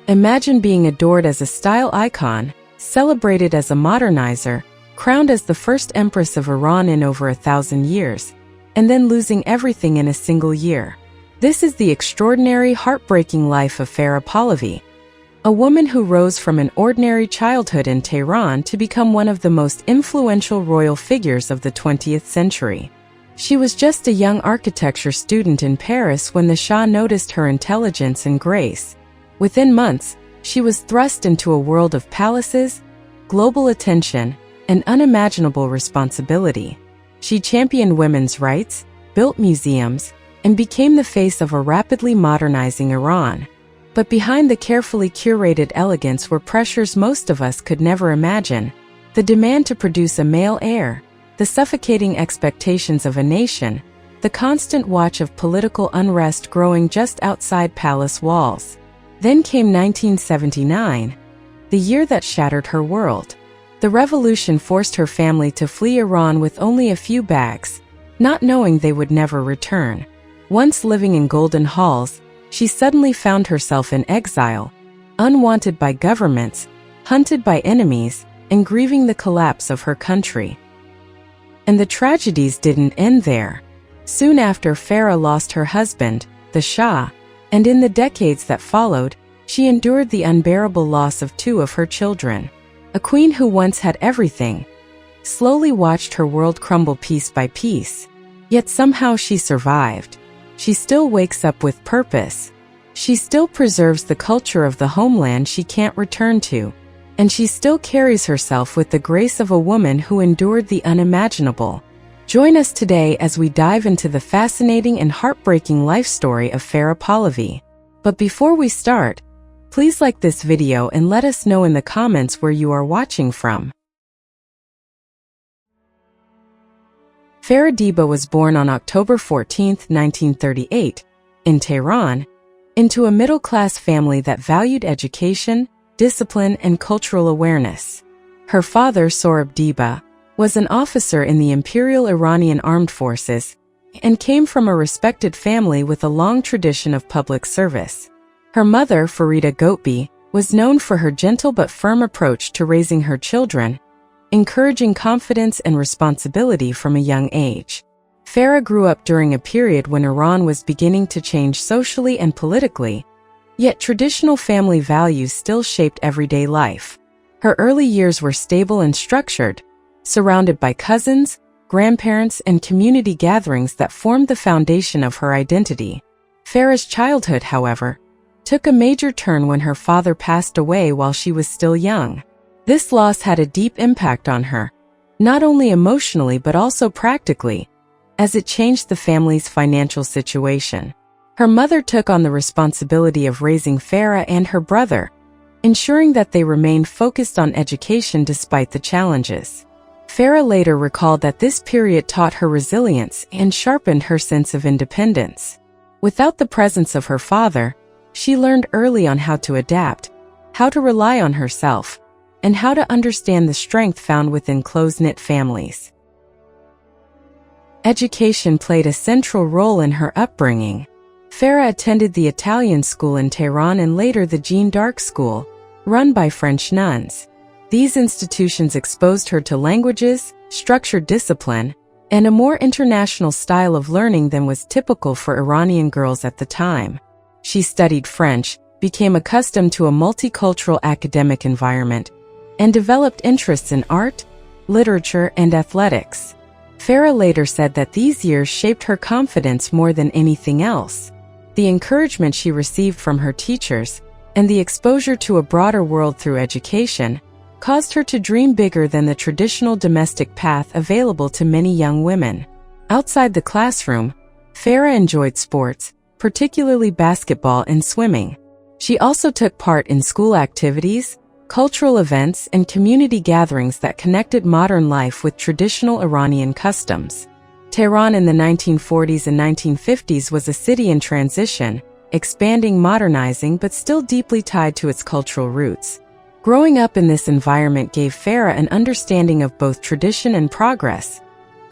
Imagine being adored as a style icon, celebrated as a modernizer, crowned as the first Empress of Iran in over 1,000 years, and then losing everything in a single year. This is the extraordinary, heartbreaking life of Farah Pahlavi, a woman who rose from an ordinary childhood in Tehran to become one of the most influential royal figures of the 20th century. She was just a young architecture student in Paris when the Shah noticed her intelligence and grace. Within months, she was thrust into a world of palaces, global attention, and unimaginable responsibility. She championed women's rights, built museums, and became the face of a rapidly modernizing Iran. But behind the carefully curated elegance were pressures most of us could never imagine: the demand to produce a male heir, the suffocating expectations of a nation, the constant watch of political unrest growing just outside palace walls. Then came 1979, the year that shattered her world. The revolution forced her family to flee Iran with only a few bags, not knowing they would never return. Once living in golden halls, she suddenly found herself in exile, unwanted by governments, hunted by enemies, and grieving the collapse of her country. And the tragedies didn't end there. Soon after, Farah lost her husband, the Shah, and in the decades that followed, she endured the unbearable loss of 2 of her children. A queen who once had everything slowly watched her world crumble piece by piece. Yet somehow she survived. She still wakes up with purpose. She still preserves the culture of the homeland she can't return to. And she still carries herself with the grace of a woman who endured the unimaginable. Join us today as we dive into the fascinating and heartbreaking life story of Farah Pahlavi. But before we start, please like this video and let us know in the comments where you are watching from. Farah Diba was born on October 14, 1938, in Tehran, into a middle-class family that valued education, discipline, and cultural awareness. Her father, Sohrab Diba, was an officer in the Imperial Iranian Armed Forces and came from a respected family with a long tradition of public service. Her mother, Farida Gotbi, was known for her gentle but firm approach to raising her children, encouraging confidence and responsibility from a young age. Farah grew up during a period when Iran was beginning to change socially and politically, yet traditional family values still shaped everyday life. Her early years were stable and structured, surrounded by cousins, grandparents, and community gatherings that formed the foundation of her identity. Farah's childhood, however, took a major turn when her father passed away while she was still young. This loss had a deep impact on her, not only emotionally but also practically, as it changed the family's financial situation. Her mother took on the responsibility of raising Farah and her brother, ensuring that they remained focused on education despite the challenges. Farah later recalled that this period taught her resilience and sharpened her sense of independence. Without the presence of her father, she learned early on how to adapt, how to rely on herself, and how to understand the strength found within close-knit families. Education played a central role in her upbringing. Farah attended the Italian school in Tehran and later the Jeanne d'Arc school, run by French nuns. These institutions exposed her to languages, structured discipline, and a more international style of learning than was typical for Iranian girls at the time. She studied French, became accustomed to a multicultural academic environment, and developed interests in art, literature, and athletics. Farah later said that these years shaped her confidence more than anything else. The encouragement she received from her teachers, and the exposure to a broader world through education, caused her to dream bigger than the traditional domestic path available to many young women. Outside the classroom, Farah enjoyed sports, particularly basketball and swimming. She also took part in school activities, cultural events, and community gatherings that connected modern life with traditional Iranian customs. Tehran in the 1940s and 1950s was a city in transition, expanding, modernizing, but still deeply tied to its cultural roots. Growing up in this environment gave Farah an understanding of both tradition and progress,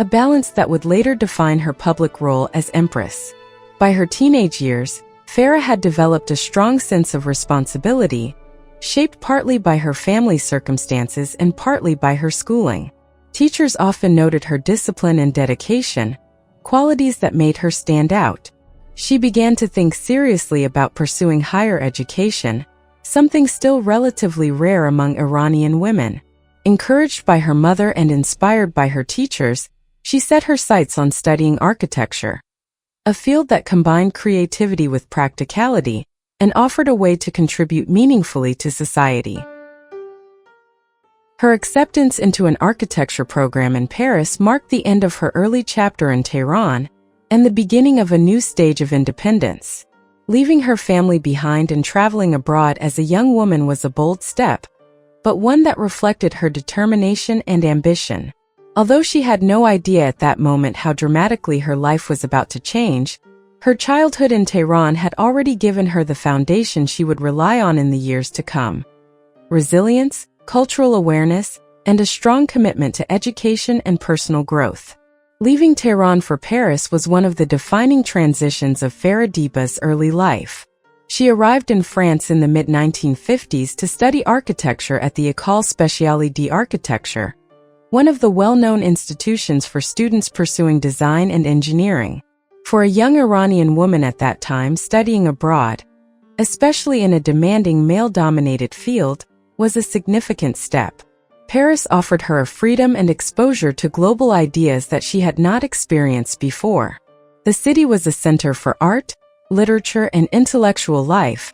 a balance that would later define her public role as empress. By her teenage years, Farah had developed a strong sense of responsibility, shaped partly by her family circumstances and partly by her schooling. Teachers often noted her discipline and dedication, qualities that made her stand out. She began to think seriously about pursuing higher education, something still relatively rare among Iranian women. Encouraged by her mother and inspired by her teachers, she set her sights on studying architecture, a field that combined creativity with practicality and offered a way to contribute meaningfully to society. Her acceptance into an architecture program in Paris marked the end of her early chapter in Tehran and the beginning of a new stage of independence. Leaving her family behind and traveling abroad as a young woman was a bold step, but one that reflected her determination and ambition. Although she had no idea at that moment how dramatically her life was about to change, her childhood in Tehran had already given her the foundation she would rely on in the years to come. Resilience, cultural awareness, and a strong commitment to education and personal growth. Leaving Tehran for Paris was one of the defining transitions of Farah Diba's early life. She arrived in France in the mid-1950s to study architecture at the École Spéciale d'Architecture, one of the well-known institutions for students pursuing design and engineering. For a young Iranian woman at that time, studying abroad, especially in a demanding male-dominated field, was a significant step. Paris offered her a freedom and exposure to global ideas that she had not experienced before. The city was a center for art, literature, and intellectual life,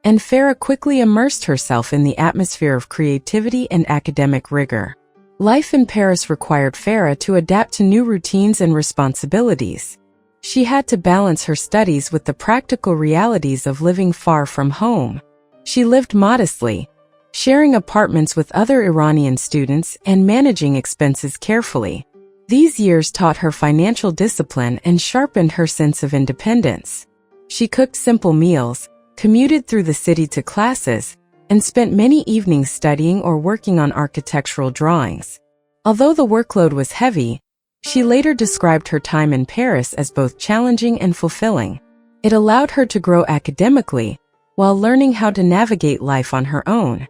and Farah quickly immersed herself in the atmosphere of creativity and academic rigor. Life in Paris required Farah to adapt to new routines and responsibilities. She had to balance her studies with the practical realities of living far from home. She lived modestly, sharing apartments with other Iranian students and managing expenses carefully. These years taught her financial discipline and sharpened her sense of independence. She cooked simple meals, commuted through the city to classes, and spent many evenings studying or working on architectural drawings. Although the workload was heavy, she later described her time in Paris as both challenging and fulfilling. It allowed her to grow academically, while learning how to navigate life on her own.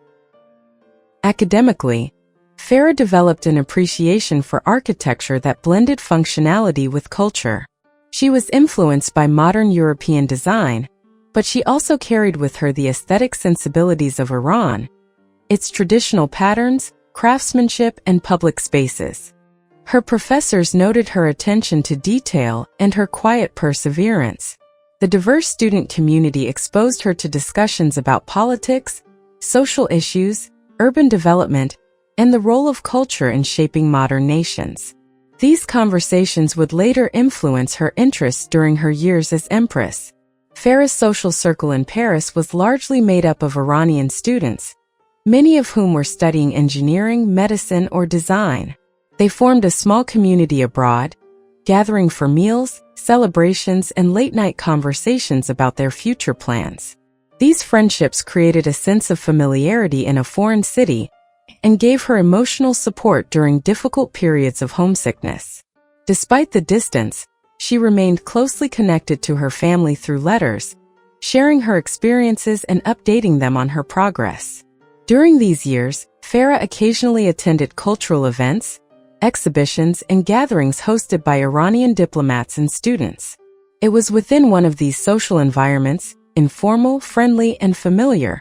Academically, Farah developed an appreciation for architecture that blended functionality with culture. She was influenced by modern European design, but she also carried with her the aesthetic sensibilities of Iran, its traditional patterns, craftsmanship, and public spaces. Her professors noted her attention to detail and her quiet perseverance. The diverse student community exposed her to discussions about politics, social issues, urban development, and the role of culture in shaping modern nations. These conversations would later influence her interests during her years as Empress. Farah's social circle in Paris was largely made up of Iranian students, many of whom were studying engineering, medicine, or design. They formed a small community abroad, gathering for meals, celebrations, and late-night conversations about their future plans. These friendships created a sense of familiarity in a foreign city and gave her emotional support during difficult periods of homesickness. Despite the distance, she remained closely connected to her family through letters, sharing her experiences and updating them on her progress. During these years, Farah occasionally attended cultural events, exhibitions, and gatherings hosted by Iranian diplomats and students. It was within one of these social environments, informal, friendly, and familiar,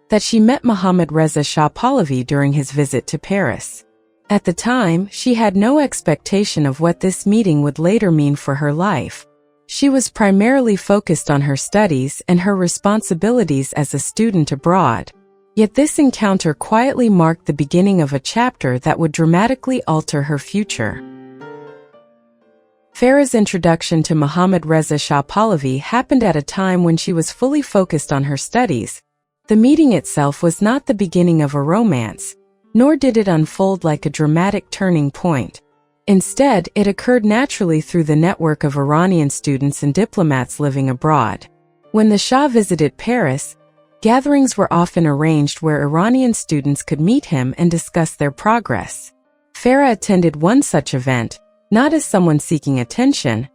that she met Mohammad Reza Shah Pahlavi during his visit to Paris. At the time, she had no expectation of what this meeting would later mean for her life. She was primarily focused on her studies and her responsibilities as a student abroad. Yet this encounter quietly marked the beginning of a chapter that would dramatically alter her future. Farah's introduction to Mohammad Reza Shah Pahlavi happened at a time when she was fully focused on her studies. The meeting itself was not the beginning of a romance, nor did it unfold like a dramatic turning point. Instead, it occurred naturally through the network of Iranian students and diplomats living abroad. When the Shah visited Paris, gatherings were often arranged where Iranian students could meet him and discuss their progress. Farah attended one such event, not as someone seeking attention,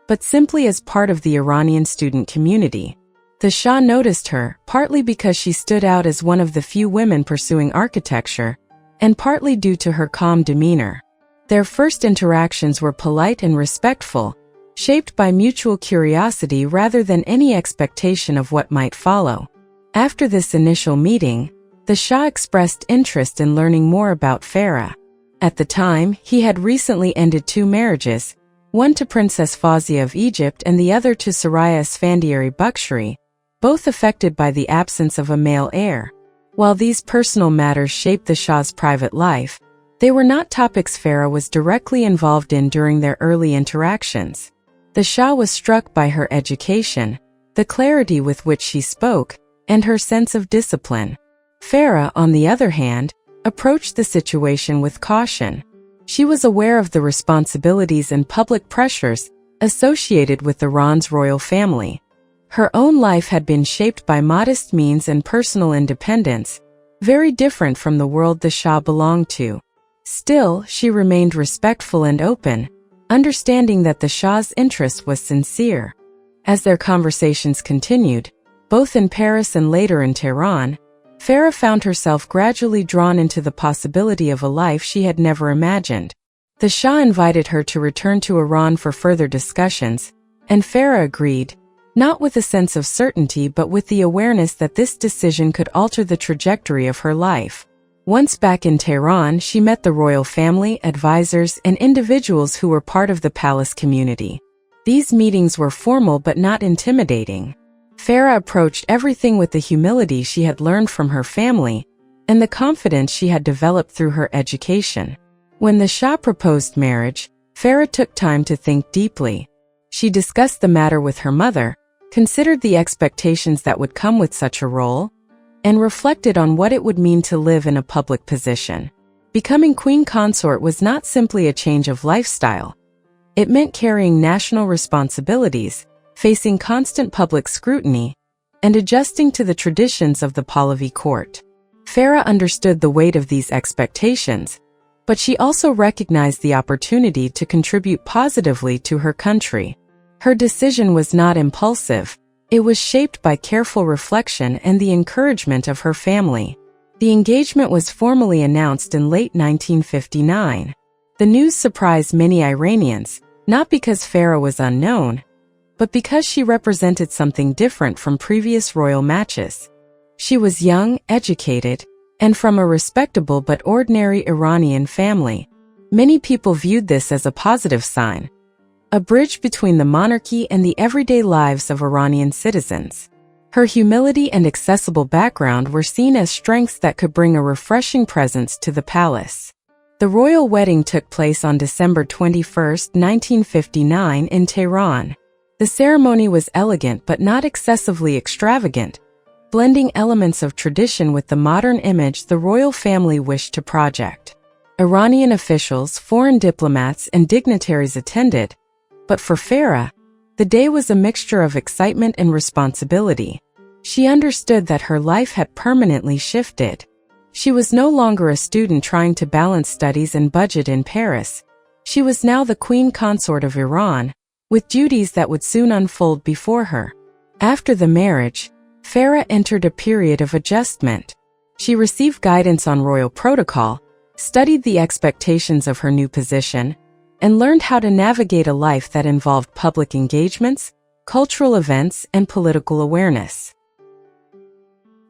but simply as part of the Iranian student community. The Shah noticed her, partly because she stood out as one of the few women pursuing architecture, and partly due to her calm demeanor. Their first interactions were polite and respectful, shaped by mutual curiosity rather than any expectation of what might follow. After this initial meeting, the Shah expressed interest in learning more about Farah. At the time, he had recently ended 2 marriages, one to Princess Fawzia of Egypt and the other to Soraya Esfandiary Bukhari, both affected by the absence of a male heir. While these personal matters shaped the Shah's private life, they were not topics Farah was directly involved in during their early interactions. The Shah was struck by her education, the clarity with which she spoke, and her sense of discipline. Farah, on the other hand, approached the situation with caution. She was aware of the responsibilities and public pressures associated with Iran's royal family. Her own life had been shaped by modest means and personal independence, very different from the world the Shah belonged to. Still, she remained respectful and open, understanding that the Shah's interest was sincere. As their conversations continued, both in Paris and later in Tehran, Farah found herself gradually drawn into the possibility of a life she had never imagined. The Shah invited her to return to Iran for further discussions, and Farah agreed, not with a sense of certainty but with the awareness that this decision could alter the trajectory of her life. Once back in Tehran, she met the royal family, advisors, and individuals who were part of the palace community. These meetings were formal but not intimidating. Farah approached everything with the humility she had learned from her family and the confidence she had developed through her education. When the Shah proposed marriage, Farah took time to think deeply. She discussed the matter with her mother, considered the expectations that would come with such a role, and reflected on what it would mean to live in a public position. Becoming queen consort was not simply a change of lifestyle. It meant carrying national responsibilities, facing constant public scrutiny, and adjusting to the traditions of the Pahlavi court. Farah understood the weight of these expectations, but she also recognized the opportunity to contribute positively to her country. Her decision was not impulsive. It was shaped by careful reflection and the encouragement of her family. The engagement was formally announced in late 1959. The news surprised many Iranians, not because Farah was unknown, but because she represented something different from previous royal matches. She was young, educated, and from a respectable but ordinary Iranian family. Many people viewed this as a positive sign, a bridge between the monarchy and the everyday lives of Iranian citizens. Her humility and accessible background were seen as strengths that could bring a refreshing presence to the palace. The royal wedding took place on December 21, 1959 in Tehran. The ceremony was elegant but not excessively extravagant, blending elements of tradition with the modern image the royal family wished to project. Iranian officials, foreign diplomats, and dignitaries attended, but for Farah, the day was a mixture of excitement and responsibility. She understood that her life had permanently shifted. She was no longer a student trying to balance studies and budget in Paris. She was now the queen consort of Iran, with duties that would soon unfold before her. After the marriage, Farah entered a period of adjustment. She received guidance on royal protocol, studied the expectations of her new position, and learned how to navigate a life that involved public engagements, cultural events, and political awareness.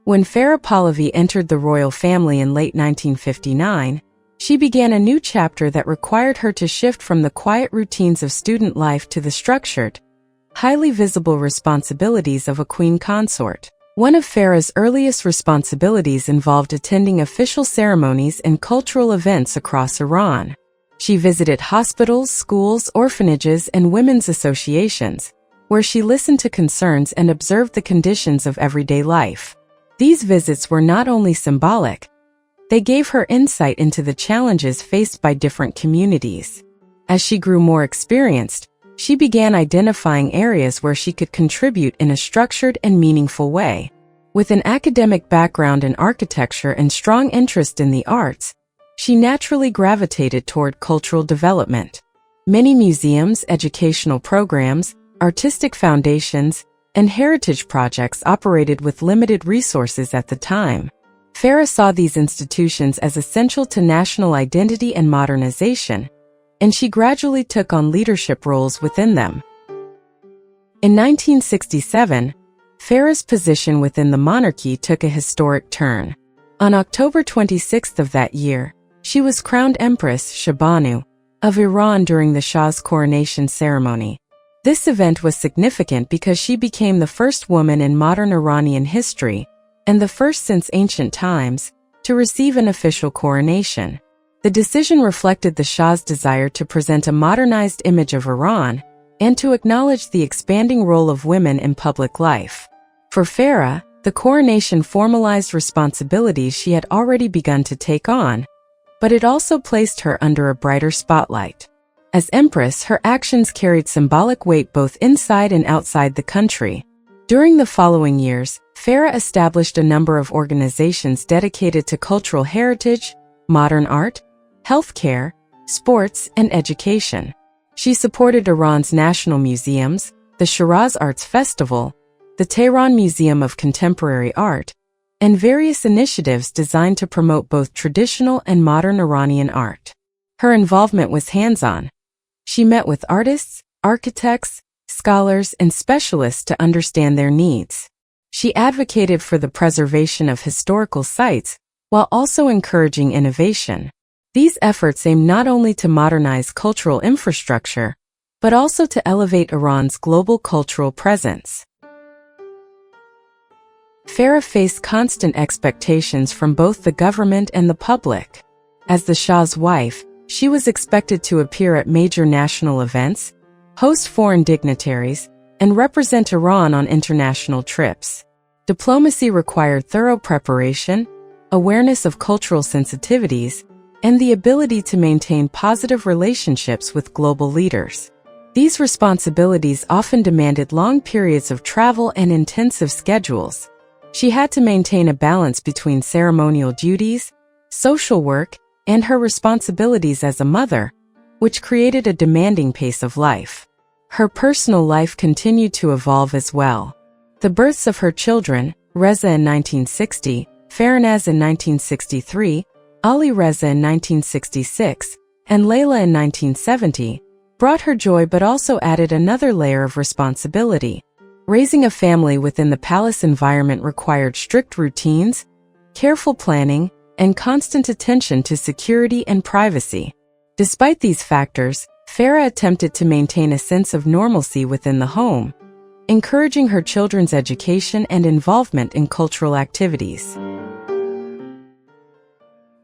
When Farah Pahlavi entered the royal family in late 1959, she began a new chapter that required her to shift from the quiet routines of student life to the structured, highly visible responsibilities of a queen consort. One of Farah's earliest responsibilities involved attending official ceremonies and cultural events across Iran. She visited hospitals, schools, orphanages, and women's associations, where she listened to concerns and observed the conditions of everyday life. These visits were not only symbolic, they gave her insight into the challenges faced by different communities. As she grew more experienced, she began identifying areas where she could contribute in a structured and meaningful way. With an academic background in architecture and strong interest in the arts, she naturally gravitated toward cultural development. Many museums, educational programs, artistic foundations, and heritage projects operated with limited resources at the time. Farah saw these institutions as essential to national identity and modernization, and she gradually took on leadership roles within them. In 1967, Farah's position within the monarchy took a historic turn. On October 26th of that year, she was crowned Empress Shah of Iran during the Shah's coronation ceremony. This event was significant because she became the first woman in modern Iranian history, and the first since ancient times, to receive an official coronation. The decision reflected the Shah's desire to present a modernized image of Iran and to acknowledge the expanding role of women in public life. For Farah, the coronation formalized responsibilities she had already begun to take on, but it also placed her under a brighter spotlight. As Empress, her actions carried symbolic weight both inside and outside the country. During the following years, Farah established a number of organizations dedicated to cultural heritage, modern art, healthcare, sports, and education. She supported Iran's national museums, the Shiraz Arts Festival, the Tehran Museum of Contemporary Art, and various initiatives designed to promote both traditional and modern Iranian art. Her involvement was hands-on. She met with artists, architects, scholars, and specialists to understand their needs. She advocated for the preservation of historical sites while also encouraging innovation. These efforts aim not only to modernize cultural infrastructure, but also to elevate Iran's global cultural presence. Farah faced constant expectations from both the government and the public. As the Shah's wife, she was expected to appear at major national events, host foreign dignitaries, and represent Iran on international trips. Diplomacy required thorough preparation, awareness of cultural sensitivities, and the ability to maintain positive relationships with global leaders. These responsibilities often demanded long periods of travel and intensive schedules. She had to maintain a balance between ceremonial duties, social work, and her responsibilities as a mother, which created a demanding pace of life. Her personal life continued to evolve as well. The births of her children, Reza in 1960, Farnaz in 1963, Ali Reza in 1966, and Layla in 1970, brought her joy but also added another layer of responsibility. Raising a family within the palace environment required strict routines, careful planning, and constant attention to security and privacy. Despite these factors, Farah attempted to maintain a sense of normalcy within the home, encouraging her children's education and involvement in cultural activities.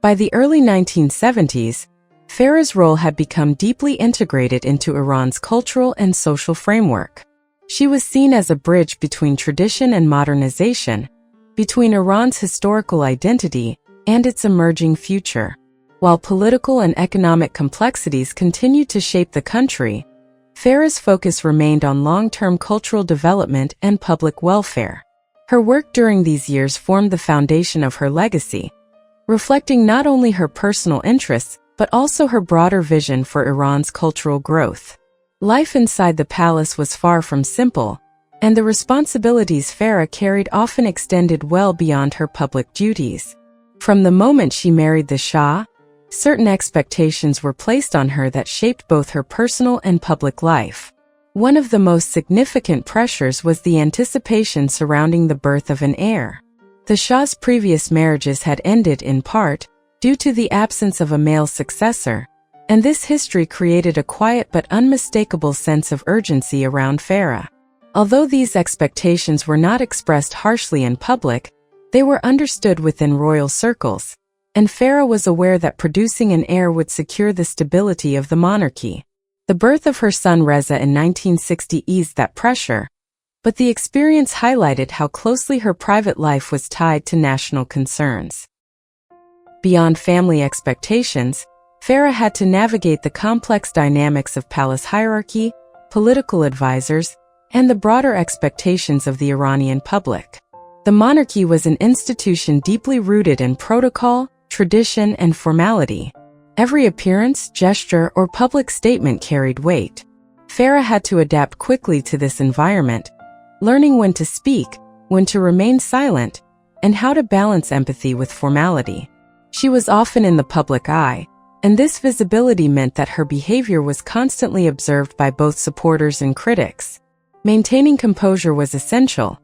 By the early 1970s, Farah's role had become deeply integrated into Iran's cultural and social framework. She was seen as a bridge between tradition and modernization, between Iran's historical identity and its emerging future. While political and economic complexities continued to shape the country, Farah's focus remained on long-term cultural development and public welfare. Her work during these years formed the foundation of her legacy, reflecting not only her personal interests but also her broader vision for Iran's cultural growth. Life inside the palace was far from simple, and the responsibilities Farah carried often extended well beyond her public duties. From the moment she married the Shah, certain expectations were placed on her that shaped both her personal and public life. One of the most significant pressures was the anticipation surrounding the birth of an heir. The Shah's previous marriages had ended in part due to the absence of a male successor, and this history created a quiet but unmistakable sense of urgency around Farah. Although these expectations were not expressed harshly in public, they were understood within royal circles, and Farah was aware that producing an heir would secure the stability of the monarchy. The birth of her son Reza in 1960 eased that pressure, but the experience highlighted how closely her private life was tied to national concerns. Beyond family expectations, Farah had to navigate the complex dynamics of palace hierarchy, political advisors, and the broader expectations of the Iranian public. The monarchy was an institution deeply rooted in protocol, tradition, and formality. Every appearance, gesture, or public statement carried weight. Farah had to adapt quickly to this environment, learning when to speak, when to remain silent, and how to balance empathy with formality. She was often in the public eye, and this visibility meant that her behavior was constantly observed by both supporters and critics. Maintaining composure was essential,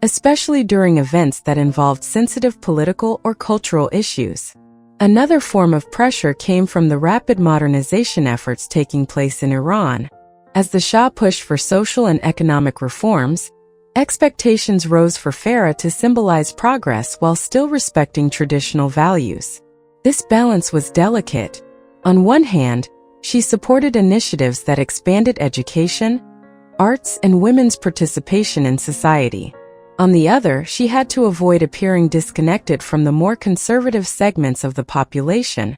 especially during events that involved sensitive political or cultural issues. Another form of pressure came from the rapid modernization efforts taking place in Iran. As the Shah pushed for social and economic reforms, expectations rose for Farah to symbolize progress while still respecting traditional values. This balance was delicate. On one hand, she supported initiatives that expanded education, arts, and women's participation in society. On the other, she had to avoid appearing disconnected from the more conservative segments of the population,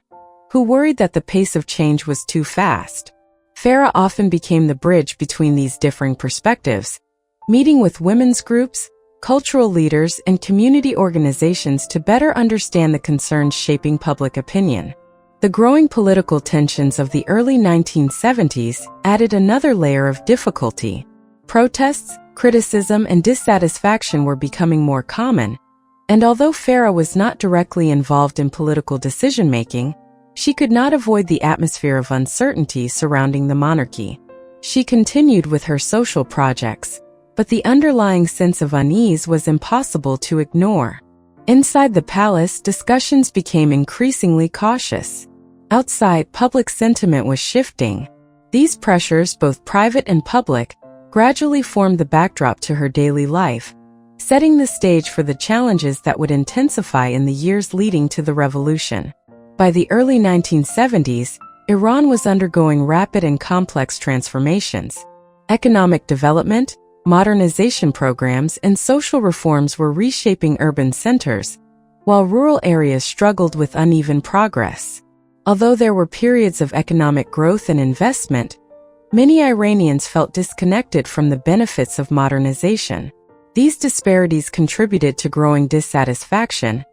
who worried that the pace of change was too fast. Farah often became the bridge between these differing perspectives, meeting with women's groups, cultural leaders, and community organizations to better understand the concerns shaping public opinion. The growing political tensions of the early 1970s added another layer of difficulty. Protests, criticism, and dissatisfaction were becoming more common, and although Farah was not directly involved in political decision-making, she could not avoid the atmosphere of uncertainty surrounding the monarchy. She continued with her social projects, but the underlying sense of unease was impossible to ignore. Inside the palace, discussions became increasingly cautious. Outside, public sentiment was shifting. These pressures, both private and public, gradually formed the backdrop to her daily life, setting the stage for the challenges that would intensify in the years leading to the revolution. By the early 1970s, Iran was undergoing rapid and complex transformations. Economic development, modernization programs, and social reforms were reshaping urban centers, while rural areas struggled with uneven progress. Although there were periods of economic growth and investment, many Iranians felt disconnected from the benefits of modernization. These disparities contributed to growing dissatisfaction,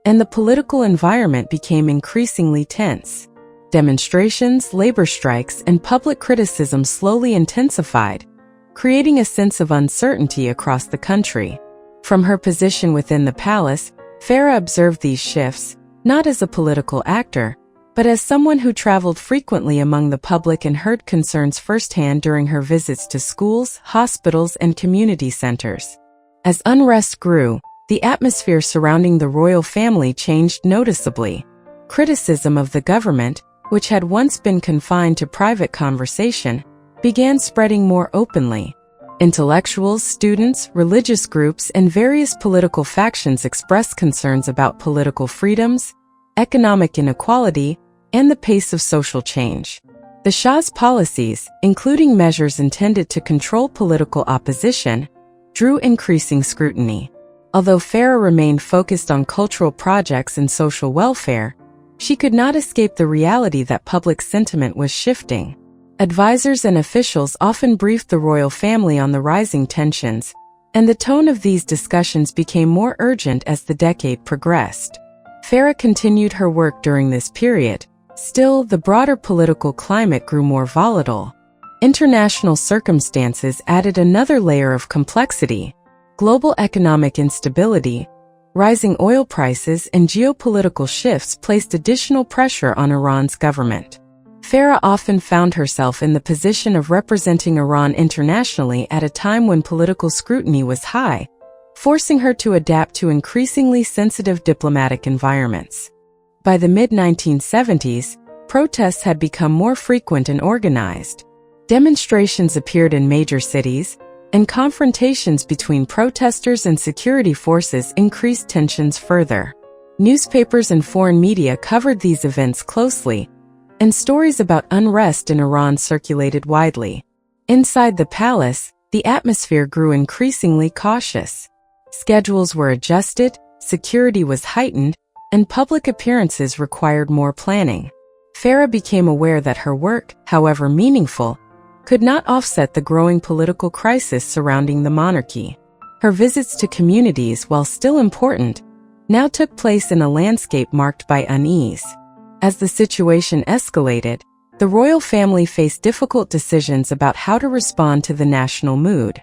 and the political environment became increasingly tense. Demonstrations, labor strikes, and public criticism slowly intensified, creating a sense of uncertainty across the country. From her position within the palace, Farah observed these shifts, not as a political actor, but as someone who traveled frequently among the public and heard concerns firsthand during her visits to schools, hospitals, and community centers. As unrest grew, the atmosphere surrounding the royal family changed noticeably. Criticism of the government, which had once been confined to private conversation, began spreading more openly. Intellectuals, students, religious groups, and various political factions expressed concerns about political freedoms, economic inequality, and the pace of social change. The Shah's policies, including measures intended to control political opposition, drew increasing scrutiny. Although Farah remained focused on cultural projects and social welfare, she could not escape the reality that public sentiment was shifting. Advisors and officials often briefed the royal family on the rising tensions, and the tone of these discussions became more urgent as the decade progressed. Farah continued her work during this period. Still, the broader political climate grew more volatile. International circumstances added another layer of complexity. Global economic instability, rising oil prices, and geopolitical shifts placed additional pressure on Iran's government. Farah often found herself in the position of representing Iran internationally at a time when political scrutiny was high, forcing her to adapt to increasingly sensitive diplomatic environments. By the mid-1970s, protests had become more frequent and organized. Demonstrations appeared in major cities, and confrontations between protesters and security forces increased tensions further. Newspapers and foreign media covered these events closely, and stories about unrest in Iran circulated widely. Inside the palace, the atmosphere grew increasingly cautious. Schedules were adjusted, security was heightened, and public appearances required more planning. Farah became aware that her work, however meaningful, could not offset the growing political crisis surrounding the monarchy. Her visits to communities, while still important, now took place in a landscape marked by unease. As the situation escalated, the royal family faced difficult decisions about how to respond to the national mood.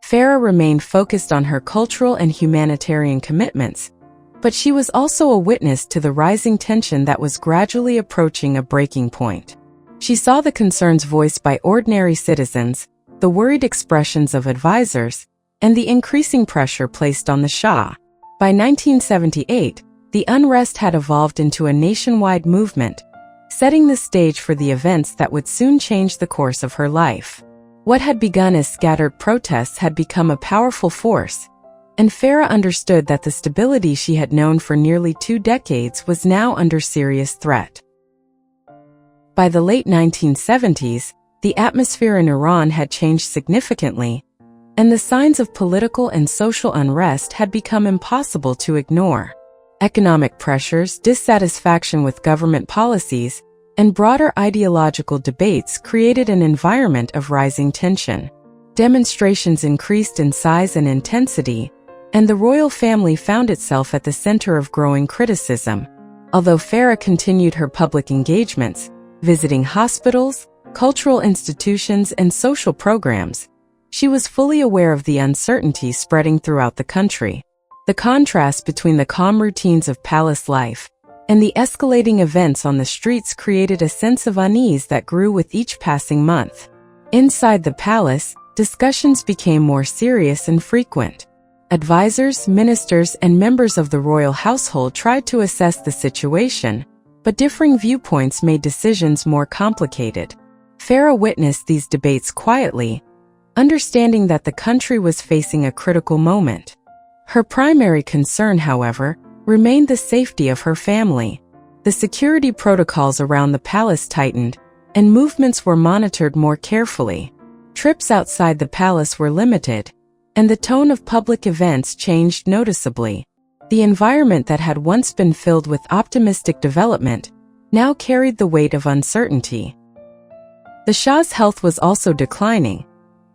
Farah remained focused on her cultural and humanitarian commitments, but she was also a witness to the rising tension that was gradually approaching a breaking point. She saw the concerns voiced by ordinary citizens, the worried expressions of advisors, and the increasing pressure placed on the Shah. By 1978, the unrest had evolved into a nationwide movement, setting the stage for the events that would soon change the course of her life. What had begun as scattered protests had become a powerful force, and Farah understood that the stability she had known for nearly 2 decades was now under serious threat. By the late 1970s, the atmosphere in Iran had changed significantly, and the signs of political and social unrest had become impossible to ignore. Economic pressures, dissatisfaction with government policies, and broader ideological debates created an environment of rising tension. Demonstrations increased in size and intensity, and the royal family found itself at the center of growing criticism. Although Farah continued her public engagements, visiting hospitals, cultural institutions, and social programs, she was fully aware of the uncertainty spreading throughout the country. The contrast between the calm routines of palace life and the escalating events on the streets created a sense of unease that grew with each passing month. Inside the palace, discussions became more serious and frequent. Advisors, ministers, and members of the royal household tried to assess the situation, but differing viewpoints made decisions more complicated. Farah witnessed these debates quietly, understanding that the country was facing a critical moment. Her primary concern, however, remained the safety of her family. The security protocols around the palace tightened, and movements were monitored more carefully. Trips outside the palace were limited, and the tone of public events changed noticeably. The environment that had once been filled with optimistic development now carried the weight of uncertainty. The Shah's health was also declining,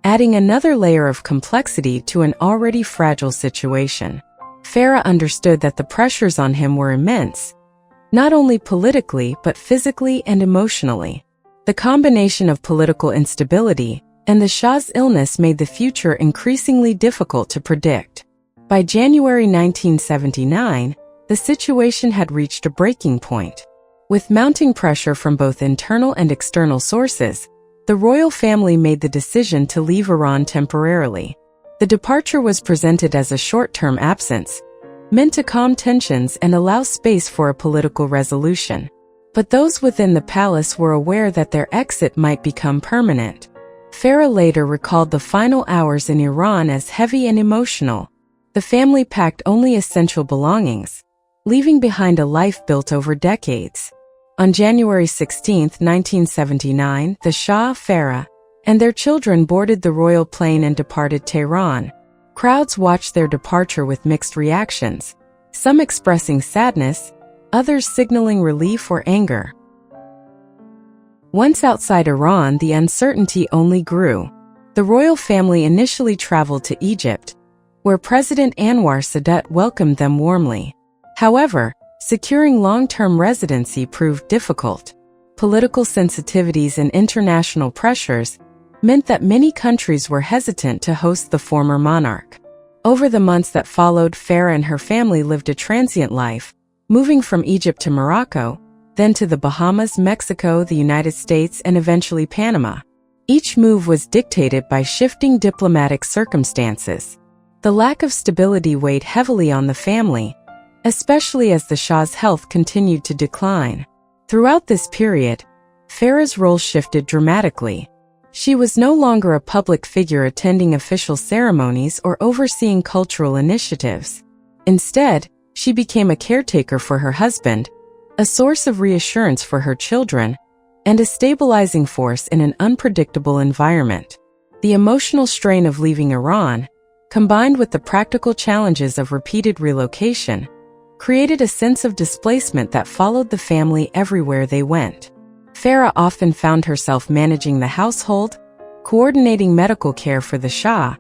adding another layer of complexity to an already fragile situation. Farah understood that the pressures on him were immense, not only politically but physically and emotionally. The combination of political instability and the Shah's illness made the future increasingly difficult to predict. By January 1979, the situation had reached a breaking point. With mounting pressure from both internal and external sources, the royal family made the decision to leave Iran temporarily. The departure was presented as a short-term absence, meant to calm tensions and allow space for a political resolution. But those within the palace were aware that their exit might become permanent. Farah later recalled the final hours in Iran as heavy and emotional. The family packed only essential belongings, leaving behind a life built over decades. On January 16, 1979, the Shah, Farah, and their children boarded the royal plane and departed Tehran. Crowds watched their departure with mixed reactions, some expressing sadness, others signaling relief or anger. Once outside Iran, the uncertainty only grew. The royal family initially traveled to Egypt, where President Anwar Sadat welcomed them warmly. However, securing long-term residency proved difficult. Political sensitivities and international pressures meant that many countries were hesitant to host the former monarch. Over the months that followed, Farah and her family lived a transient life, moving from Egypt to Morocco, then to the Bahamas, Mexico, the United States, and eventually Panama. Each move was dictated by shifting diplomatic circumstances. The lack of stability weighed heavily on the family, especially as the Shah's health continued to decline. Throughout this period, Farah's role shifted dramatically. She was no longer a public figure attending official ceremonies or overseeing cultural initiatives. Instead, she became a caretaker for her husband, a source of reassurance for her children, and a stabilizing force in an unpredictable environment. The emotional strain of leaving Iran, combined with the practical challenges of repeated relocation, created a sense of displacement that followed the family everywhere they went. Farah often found herself managing the household, coordinating medical care for the Shah,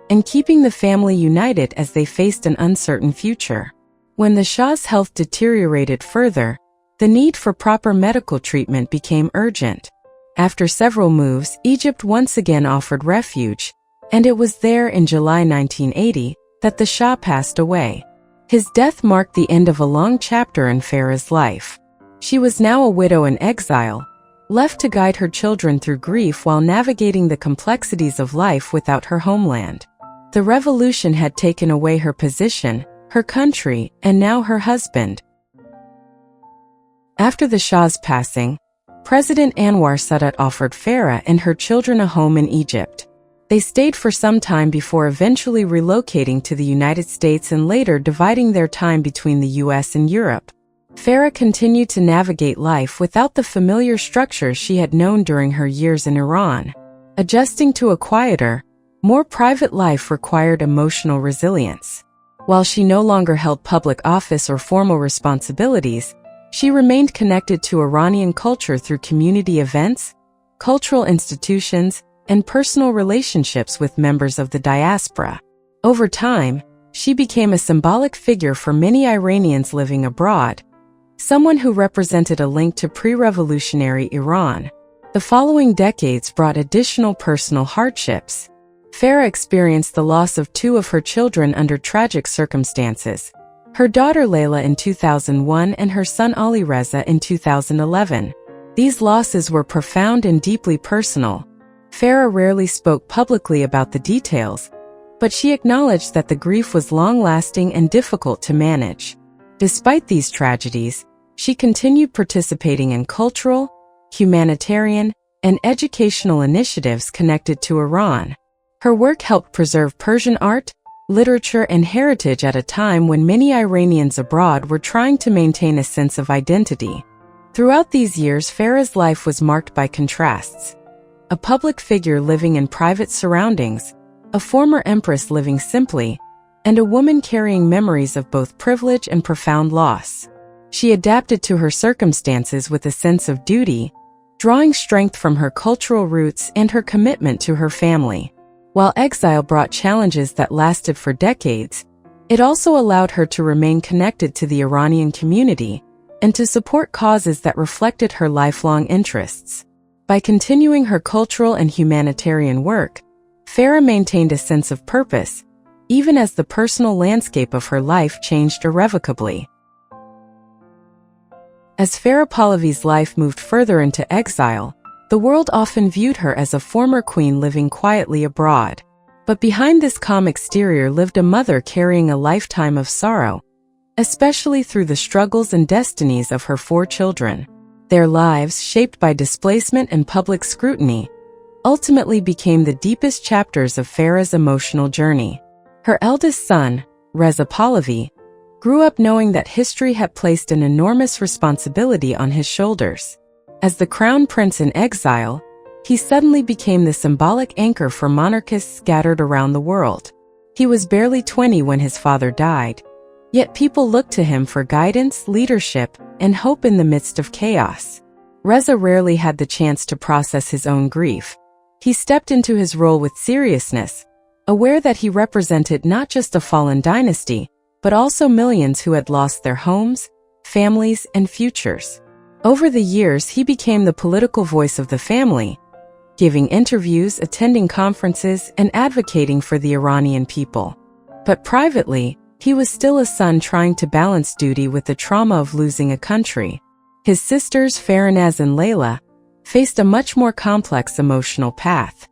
and keeping the family united as they faced an uncertain future. When the Shah's health deteriorated further, the need for proper medical treatment became urgent. After several moves, Egypt once again offered refuge, And it was there in July 1980 that the Shah passed away. His death marked the end of a long chapter in Farah's life. She was now a widow in exile, left to guide her children through grief while navigating the complexities of life without her homeland. The revolution had taken away her position, her country, and now her husband. After the Shah's passing, President Anwar Sadat offered Farah and her children a home in Egypt. They stayed for some time before eventually relocating to the United States and later dividing their time between the US and Europe. Farah continued to navigate life without the familiar structures she had known during her years in Iran. Adjusting to a quieter, more private life required emotional resilience. While she no longer held public office or formal responsibilities, she remained connected to Iranian culture through community events, cultural institutions, and personal relationships with members of the diaspora. Over time, she became a symbolic figure for many Iranians living abroad, someone who represented a link to pre-revolutionary Iran. The following decades brought additional personal hardships. Farah experienced the loss of two of her children under tragic circumstances. Her daughter Layla in 2001 and her son Ali Reza in 2011. These losses were profound and deeply personal. Farah rarely spoke publicly about the details, but she acknowledged that the grief was long-lasting and difficult to manage. Despite these tragedies, she continued participating in cultural, humanitarian, and educational initiatives connected to Iran. Her work helped preserve Persian art, literature, and heritage at a time when many Iranians abroad were trying to maintain a sense of identity. Throughout these years, Farah's life was marked by contrasts. A public figure living in private surroundings, a former empress living simply, and a woman carrying memories of both privilege and profound loss. She adapted to her circumstances with a sense of duty, drawing strength from her cultural roots and her commitment to her family. While exile brought challenges that lasted for decades, it also allowed her to remain connected to the Iranian community and to support causes that reflected her lifelong interests. By continuing her cultural and humanitarian work, Farah maintained a sense of purpose, even as the personal landscape of her life changed irrevocably. As Farah Pahlavi's life moved further into exile, the world often viewed her as a former queen living quietly abroad. But behind this calm exterior lived a mother carrying a lifetime of sorrow, especially through the struggles and destinies of her 4 children. Their lives, shaped by displacement and public scrutiny, ultimately became the deepest chapters of Farah's emotional journey. Her eldest son, Reza Pahlavi, grew up knowing that history had placed an enormous responsibility on his shoulders. As the crown prince in exile, he suddenly became the symbolic anchor for monarchists scattered around the world. He was barely 20 when his father died, yet people looked to him for guidance, leadership, and hope in the midst of chaos. Reza rarely had the chance to process his own grief. He stepped into his role with seriousness, aware that he represented not just a fallen dynasty, but also millions who had lost their homes, families, and futures. Over the years, he became the political voice of the family, giving interviews, attending conferences, and advocating for the Iranian people. But privately, he was still a son trying to balance duty with the trauma of losing a country. His sisters Farah and Layla faced a much more complex emotional path.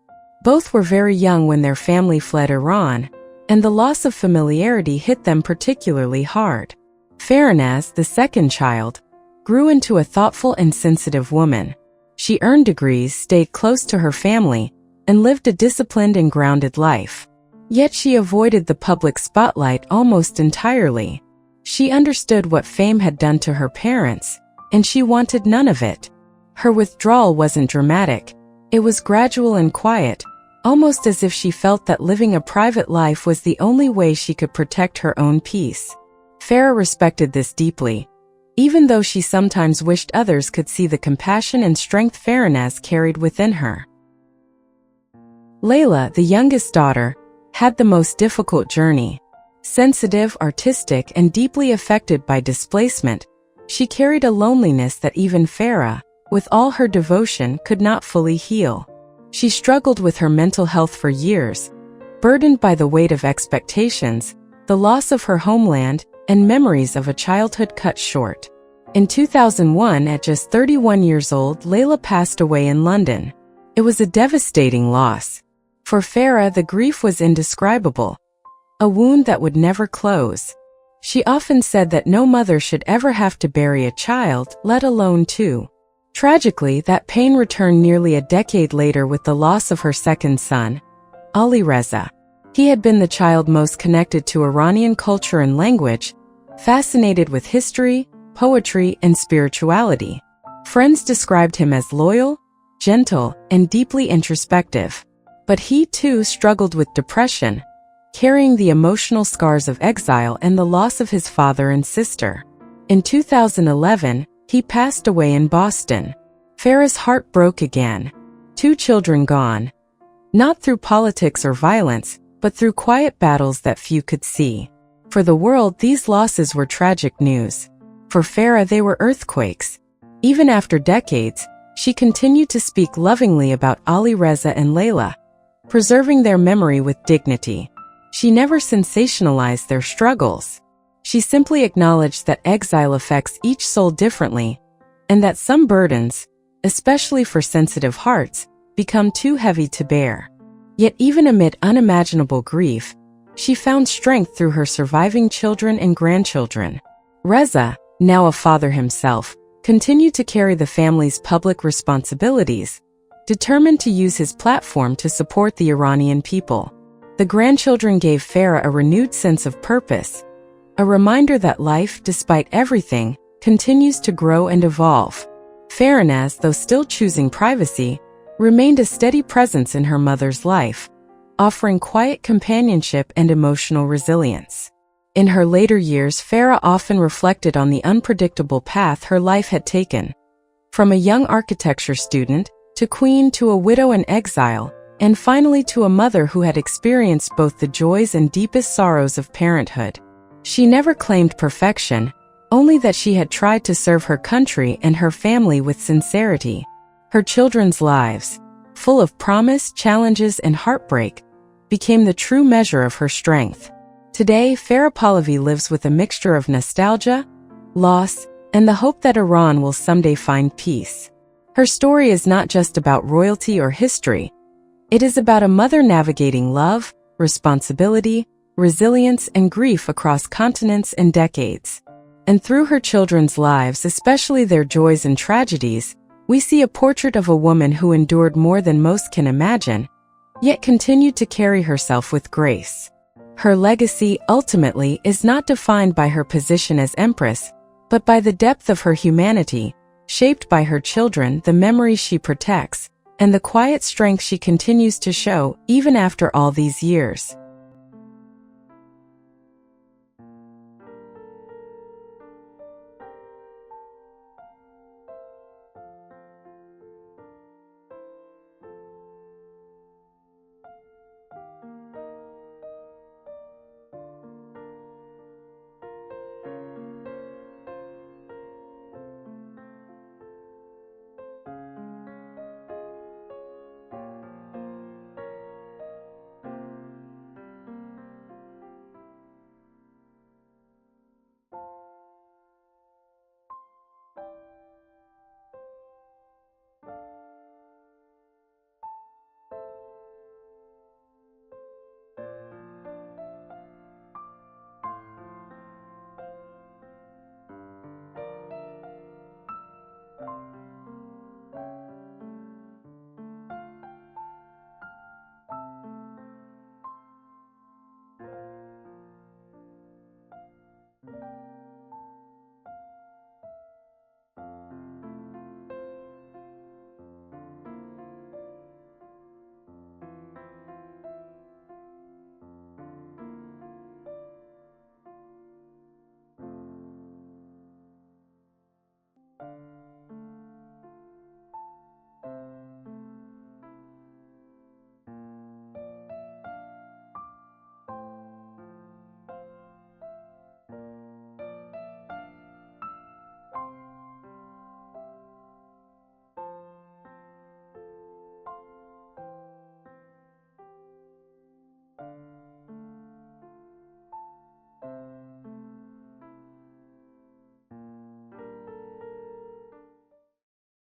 Both were very young when their family fled Iran, and the loss of familiarity hit them particularly hard. Farah, the second child, grew into a thoughtful and sensitive woman. She earned degrees, stayed close to her family, and lived a disciplined and grounded life. Yet she avoided the public spotlight almost entirely. She understood what fame had done to her parents, and she wanted none of it. Her withdrawal wasn't dramatic. It was gradual and quiet, almost as if she felt that living a private life was the only way she could protect her own peace. Farah respected this deeply, even though she sometimes wished others could see the compassion and strength Farah carried within her. Layla, the youngest daughter, had the most difficult journey. Sensitive, artistic, and deeply affected by displacement, she carried a loneliness that even Farah, with all her devotion, could not fully heal. She struggled with her mental health for years, burdened by the weight of expectations, the loss of her homeland, and memories of a childhood cut short. In 2001, at just 31 years old, Layla passed away in London. It was a devastating loss. For Farah, the grief was indescribable, a wound that would never close. She often said that no mother should ever have to bury a child, let alone two. Tragically, that pain returned nearly a decade later with the loss of her second son, Ali Reza. He had been the child most connected to Iranian culture and language, fascinated with history, poetry, and spirituality. Friends described him as loyal, gentle, and deeply introspective. But he too struggled with depression, carrying the emotional scars of exile and the loss of his father and sister. In 2011, he passed away in Boston. Farah's heart broke again. Two children gone. Not through politics or violence, but through quiet battles that few could see. For the world, these losses were tragic news. For Farah, they were earthquakes. Even after decades, she continued to speak lovingly about Ali Reza and Layla, preserving their memory with dignity. She never sensationalized their struggles. She simply acknowledged that exile affects each soul differently, and that some burdens, especially for sensitive hearts, become too heavy to bear. Yet even amid unimaginable grief, she found strength through her surviving children and grandchildren. Reza, now a father himself, continued to carry the family's public responsibilities, determined to use his platform to support the Iranian people. The grandchildren gave Farah a renewed sense of purpose, a reminder that life, despite everything, continues to grow and evolve. Farah, though still choosing privacy, remained a steady presence in her mother's life, offering quiet companionship and emotional resilience. In her later years, Farah often reflected on the unpredictable path her life had taken. From a young architecture student, to queen, to a widow in exile, and finally to a mother who had experienced both the joys and deepest sorrows of parenthood. She never claimed perfection, only that she had tried to serve her country and her family with sincerity. Her children's lives, full of promise, challenges, and heartbreak, became the true measure of her strength. Today, Farah Pahlavi lives with a mixture of nostalgia, loss, and the hope that Iran will someday find peace. Her story is not just about royalty or history. It is about a mother navigating love, responsibility, resilience, and grief across continents and decades. And through her children's lives, especially their joys and tragedies, we see a portrait of a woman who endured more than most can imagine, yet continued to carry herself with grace. Her legacy, ultimately, is not defined by her position as empress, but by the depth of her humanity, shaped by her children, the memories she protects, and the quiet strength she continues to show even after all these years.